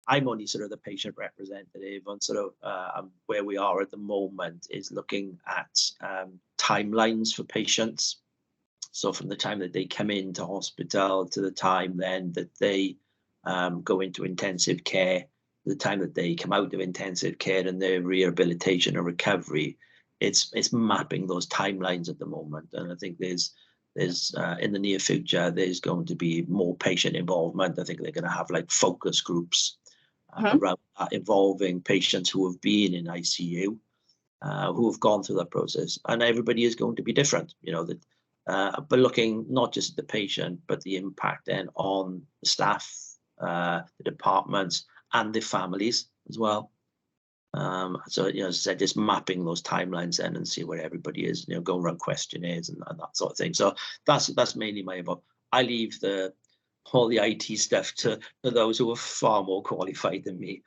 I'm only sort of the patient representative, and sort of where we are at the moment is looking at timelines for patients. So from the time that they come into hospital to the time then that they go into intensive care, the time that they come out of intensive care and their rehabilitation and recovery, it's mapping those timelines at the moment. And I think there's in the near future, there's going to be more patient involvement. I think they're going to have like focus groups around that, involving patients who have been in ICU, who have gone through that process. And everybody is going to be different, you know, but looking not just at the patient, but the impact then on the staff, the departments, and the families as well. So, you know, as I said, just mapping those timelines then and see where everybody is, you know, go around questionnaires and that sort of thing. So that's mainly my involvement. I leave all the IT stuff to those who are far more qualified than me.